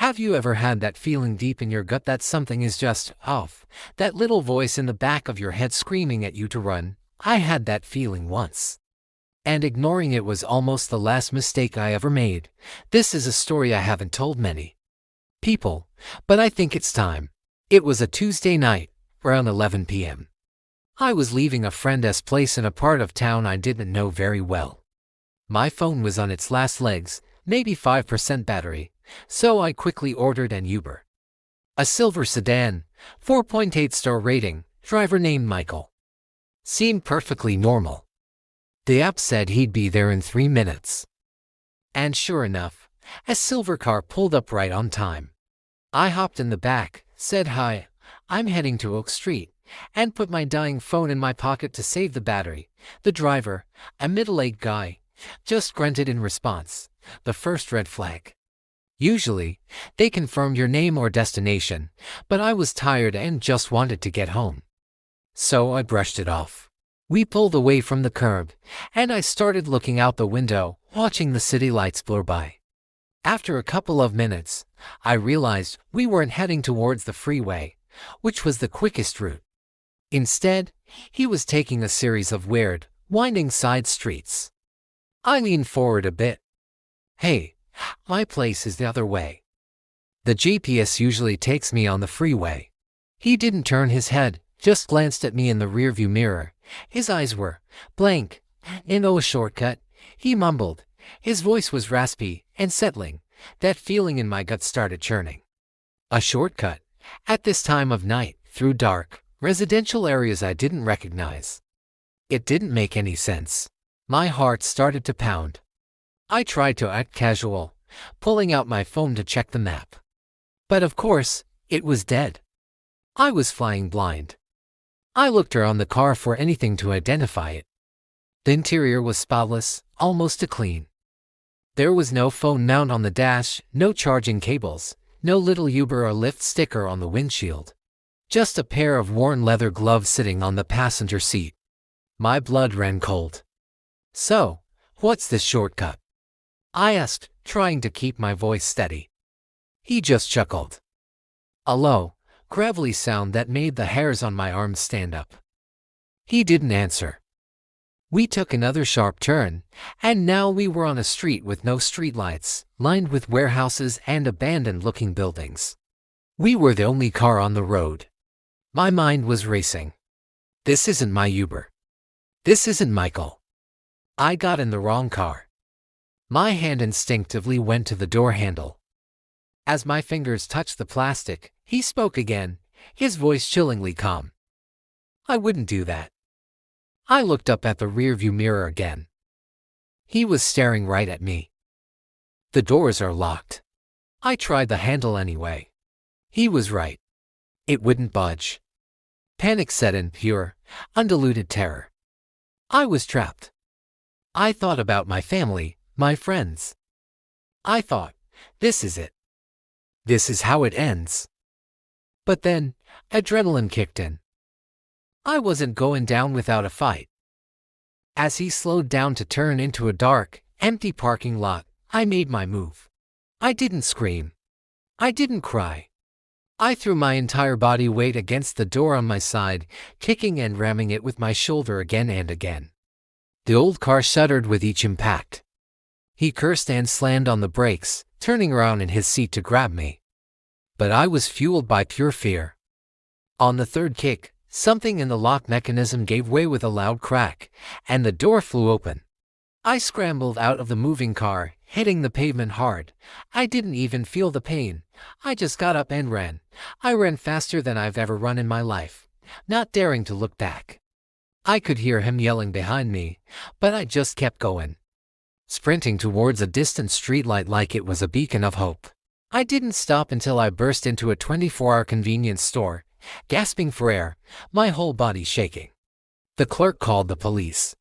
Have you ever had that feeling deep in your gut that something is just off? That little voice in the back of your head screaming at you to run? I had that feeling once. And ignoring it was almost the last mistake I ever made. This is a story I haven't told many people, but I think it's time. It was a Tuesday night, around 11 p.m. I was leaving a friend's place in a part of town I didn't know very well. My phone was on its last legs, maybe 5% battery, so I quickly ordered an Uber. A silver sedan, 4.8-star rating, driver named Michael. Seemed perfectly normal. The app said he'd be there in 3 minutes. And sure enough, a silver car pulled up right on time. I hopped in the back, said hi, I'm heading to Oak Street, and put my dying phone in my pocket to save the battery. The driver, a middle-aged guy, just grunted in response. The first red flag. Usually, they confirm your name or destination, but I was tired and just wanted to get home. So I brushed it off. We pulled away from the curb, and I started looking out the window, watching the city lights blur by. After a couple of minutes, I realized we weren't heading towards the freeway, which was the quickest route. Instead, he was taking a series of weird, winding side streets. I leaned forward a bit. Hey, my place is the other way. The GPS usually takes me on the freeway. He didn't turn his head, just glanced at me in the rearview mirror. His eyes were blank. A shortcut, he mumbled. His voice was raspy and settling. That feeling in my gut started churning. A shortcut, at this time of night, through dark, residential areas I didn't recognize. It didn't make any sense. My heart started to pound. I tried to act casual, pulling out my phone to check the map. But of course, it was dead. I was flying blind. I looked around the car for anything to identify it. The interior was spotless, almost clean. There was no phone mount on the dash, no charging cables, no little Uber or Lyft sticker on the windshield. Just a pair of worn leather gloves sitting on the passenger seat. My blood ran cold. So, what's this shortcut? I asked, trying to keep my voice steady. He just chuckled. A low, gravelly sound that made the hairs on my arms stand up. He didn't answer. We took another sharp turn, and now we were on a street with no streetlights, lined with warehouses and abandoned-looking buildings. We were the only car on the road. My mind was racing. This isn't my Uber. This isn't Michael. I got in the wrong car. My hand instinctively went to the door handle. As my fingers touched the plastic, he spoke again, his voice chillingly calm. I wouldn't do that. I looked up at the rearview mirror again. He was staring right at me. The doors are locked. I tried the handle anyway. He was right. It wouldn't budge. Panic set in, pure, undiluted terror. I was trapped. I thought about my family, my friends. I thought, this is it. This is how it ends. But then, adrenaline kicked in. I wasn't going down without a fight. As he slowed down to turn into a dark, empty parking lot, I made my move. I didn't scream. I didn't cry. I threw my entire body weight against the door on my side, kicking and ramming it with my shoulder again and again. The old car shuddered with each impact. He cursed and slammed on the brakes, turning around in his seat to grab me. But I was fueled by pure fear. On the third kick, something in the lock mechanism gave way with a loud crack, and the door flew open. I scrambled out of the moving car, hitting the pavement hard. I didn't even feel the pain. I just got up and ran. I ran faster than I've ever run in my life, not daring to look back. I could hear him yelling behind me, but I just kept going, sprinting towards a distant streetlight like it was a beacon of hope. I didn't stop until I burst into a 24-hour convenience store, gasping for air, my whole body shaking. The clerk called the police.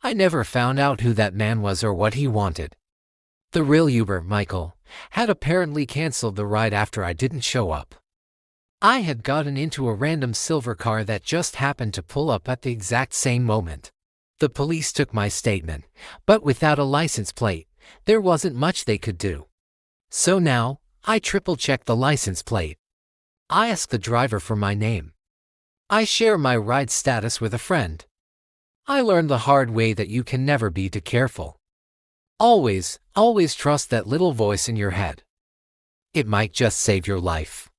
I never found out who that man was or what he wanted. The real Uber, Michael, had apparently canceled the ride after I didn't show up. I had gotten into a random silver car that just happened to pull up at the exact same moment. The police took my statement, but without a license plate, there wasn't much they could do. So now, I triple-check the license plate. I ask the driver for my name. I share my ride status with a friend. I learned the hard way that you can never be too careful. Always trust that little voice in your head. It might just save your life.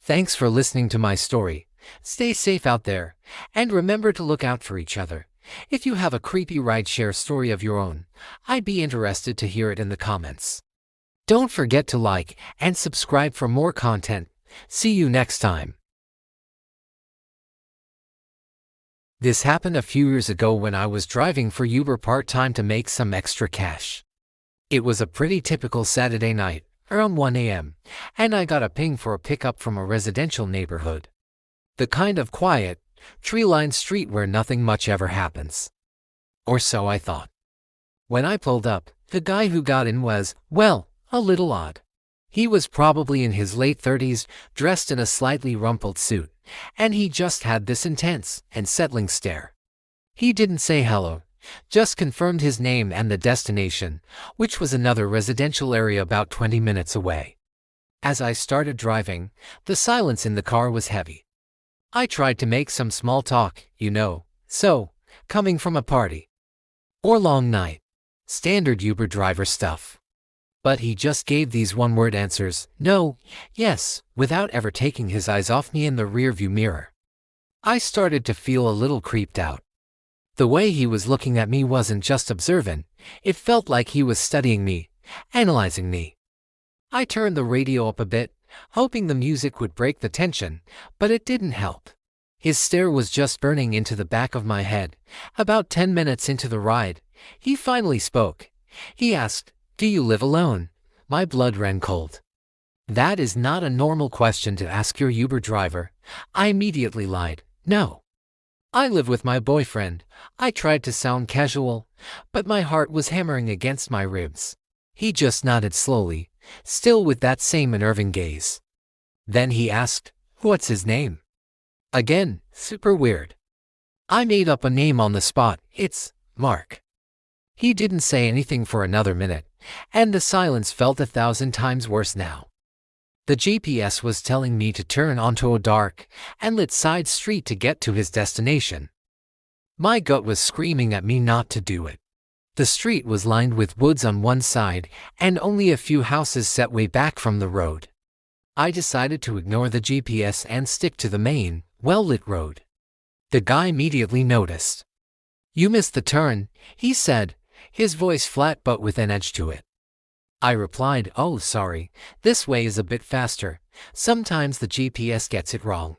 Thanks for listening to my story. Stay safe out there, and remember to look out for each other. If you have a creepy rideshare story of your own, I'd be interested to hear it in the comments. Don't forget to like and subscribe for more content. See you next time. This happened a few years ago when I was driving for Uber part-time to make some extra cash. It was a pretty typical Saturday night, around 1 a.m., and I got a ping for a pickup from a residential neighborhood. The kind of quiet, tree-lined street where nothing much ever happens. Or so I thought. When I pulled up, the guy who got in was, well, a little odd. He was probably in his late 30s, dressed in a slightly rumpled suit, and he just had this intense and settling stare. He didn't say hello, just confirmed his name and the destination, which was another residential area about 20 minutes away. As I started driving, the silence in the car was heavy. I tried to make some small talk, coming from a party or long night. Standard Uber driver stuff. But he just gave these one-word answers, no, yes, without ever taking his eyes off me in the rearview mirror. I started to feel a little creeped out. The way he was looking at me wasn't just observant, it felt like he was studying me, analyzing me. I turned the radio up a bit, hoping the music would break the tension, but it didn't help. His stare was just burning into the back of my head. About 10 minutes into the ride, he finally spoke. He asked, "Do you live alone?" My blood ran cold. That is not a normal question to ask your Uber driver. I immediately lied, no. I live with my boyfriend. I tried to sound casual, but my heart was hammering against my ribs. He just nodded slowly, still with that same unnerving gaze. Then he asked, "What's his name?" Again, super weird. I made up a name on the spot. It's Mark. He didn't say anything for another minute, and the silence felt 1,000 times worse now. The GPS was telling me to turn onto a dark and lit side street to get to his destination. My gut was screaming at me not to do it. The street was lined with woods on one side and only a few houses set way back from the road. I decided to ignore the GPS and stick to the main, well-lit road. The guy immediately noticed. "You missed the turn," he said, his voice flat but with an edge to it. I replied, "Oh, sorry, this way is a bit faster. Sometimes the GPS gets it wrong."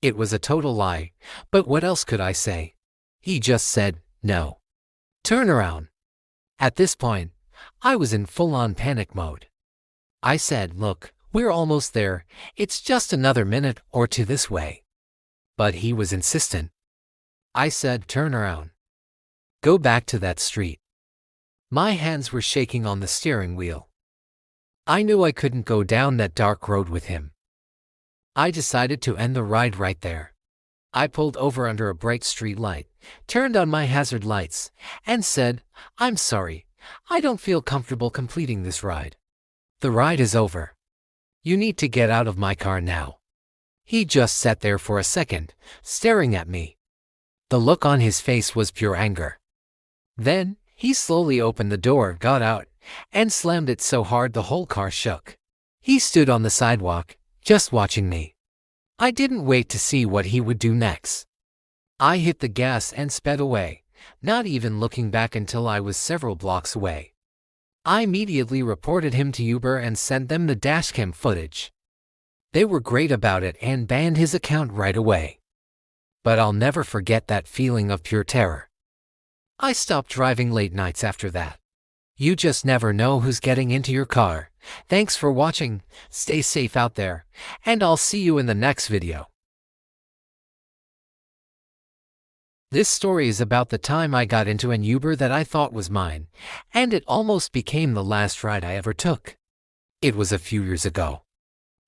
It was a total lie, but what else could I say? He just said, "No. Turn around." At this point, I was in full-on panic mode. I said, "Look, we're almost there. It's just another minute or two this way." But he was insistent. I said, "Turn around. Go back to that street." My hands were shaking on the steering wheel. I knew I couldn't go down that dark road with him. I decided to end the ride right there. I pulled over under a bright street light, turned on my hazard lights, and said, "I'm sorry, I don't feel comfortable completing this ride. The ride is over. You need to get out of my car now." He just sat there for a second, staring at me. The look on his face was pure anger. Then, he slowly opened the door, got out, and slammed it so hard the whole car shook. He stood on the sidewalk, just watching me. I didn't wait to see what he would do next. I hit the gas and sped away, not even looking back until I was several blocks away. I immediately reported him to Uber and sent them the dashcam footage. They were great about it and banned his account right away. But I'll never forget that feeling of pure terror. I stopped driving late nights after that. You just never know who's getting into your car. Thanks for watching, stay safe out there, and I'll see you in the next video. This story is about the time I got into an Uber that I thought was mine, and it almost became the last ride I ever took. It was a few years ago.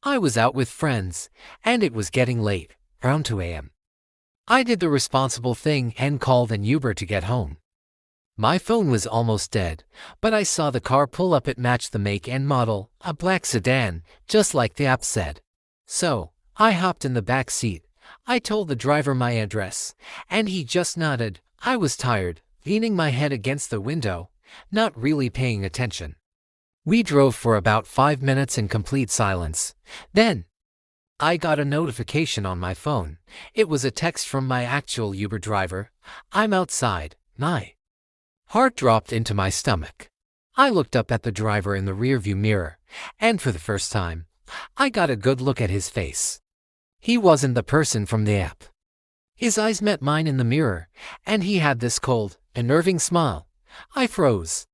I was out with friends, and it was getting late, around 2 a.m. I did the responsible thing and called an Uber to get home. My phone was almost dead, but I saw the car pull up. It matched the make and model, a black sedan, just like the app said. So, I hopped in the back seat. I told the driver my address, and he just nodded. I was tired, leaning my head against the window, not really paying attention. We drove for about 5 minutes in complete silence. Then, I got a notification on my phone. It was a text from my actual Uber driver. "I'm outside." My heart dropped into my stomach. I looked up at the driver in the rearview mirror, and for the first time, I got a good look at his face. He wasn't the person from the app. His eyes met mine in the mirror, and he had this cold, unnerving smile. I froze.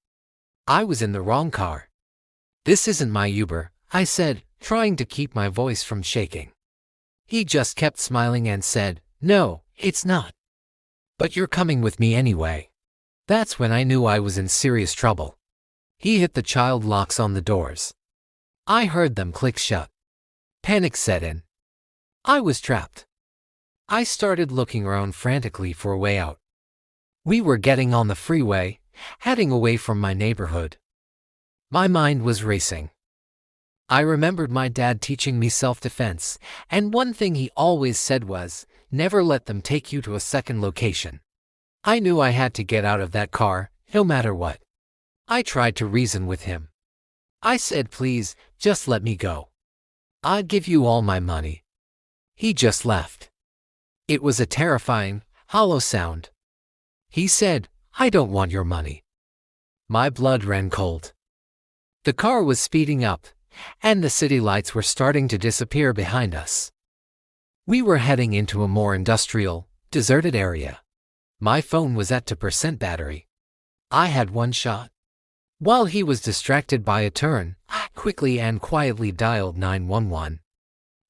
I was in the wrong car. "This isn't my Uber," I said, trying to keep my voice from shaking. He just kept smiling and said, "No, it's not. But you're coming with me anyway." That's when I knew I was in serious trouble. He hit the child locks on the doors. I heard them click shut. Panic set in. I was trapped. I started looking around frantically for a way out. We were getting on the freeway, heading away from my neighborhood. My mind was racing. I remembered my dad teaching me self-defense, and one thing he always said was, never let them take you to a second location. I knew I had to get out of that car, no matter what. I tried to reason with him. I said, "Please, just let me go. I'd give you all my money." He just laughed. It was a terrifying, hollow sound. He said, "I don't want your money." My blood ran cold. The car was speeding up, and the city lights were starting to disappear behind us. We were heading into a more industrial, deserted area. My phone was at 2% battery. I had one shot. While he was distracted by a turn, I quickly and quietly dialed 911.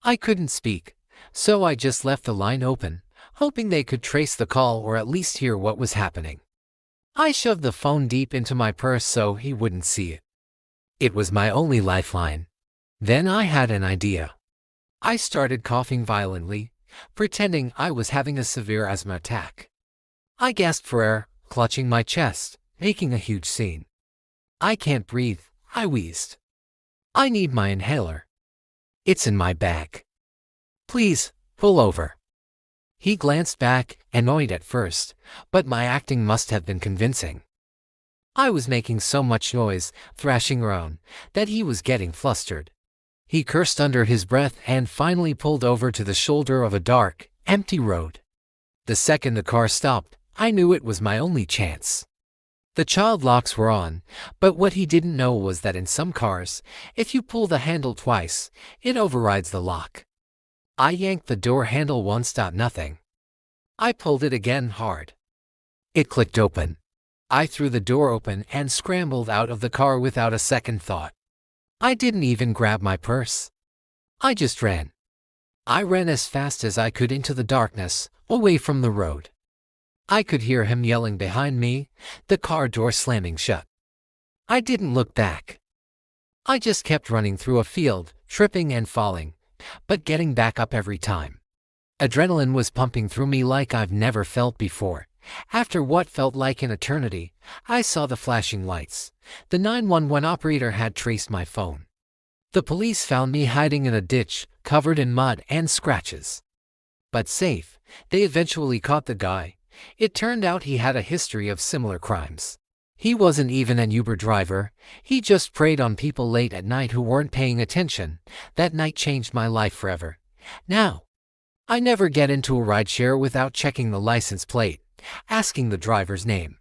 I couldn't speak, so I just left the line open, hoping they could trace the call or at least hear what was happening. I shoved the phone deep into my purse so he wouldn't see it. It was my only lifeline. Then I had an idea. I started coughing violently, pretending I was having a severe asthma attack. I gasped for air, clutching my chest, making a huge scene. "I can't breathe," I wheezed. "I need my inhaler." "It's in my bag." "Please, pull over." He glanced back, annoyed at first, but my acting must have been convincing. I was making so much noise, thrashing around, that he was getting flustered. He cursed under his breath and finally pulled over to the shoulder of a dark, empty road. The second the car stopped, I knew it was my only chance. The child locks were on, but what he didn't know was that in some cars, if you pull the handle twice, it overrides the lock. I yanked the door handle once. Nothing. I pulled it again hard. It clicked open. I threw the door open and scrambled out of the car without a second thought. I didn't even grab my purse. I just ran. I ran as fast as I could into the darkness, away from the road. I could hear him yelling behind me, the car door slamming shut. I didn't look back. I just kept running through a field, tripping and falling, but getting back up every time. Adrenaline was pumping through me like I've never felt before. After what felt like an eternity, I saw the flashing lights. The 911 operator had traced my phone. The police found me hiding in a ditch, covered in mud and scratches. But safe, they eventually caught the guy. It turned out he had a history of similar crimes. He wasn't even an Uber driver, he just preyed on people late at night who weren't paying attention. That night changed my life forever. Now, I never get into a rideshare without checking the license plate, asking the driver's name,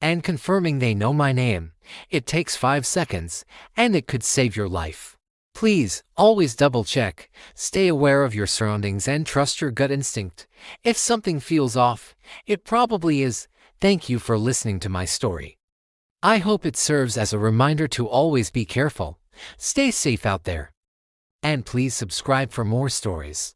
and confirming they know my name. It takes 5 seconds, and it could save your life. Please, always double check, stay aware of your surroundings and trust your gut instinct. If something feels off, it probably is. Thank you for listening to my story. I hope it serves as a reminder to always be careful, stay safe out there, and please subscribe for more stories.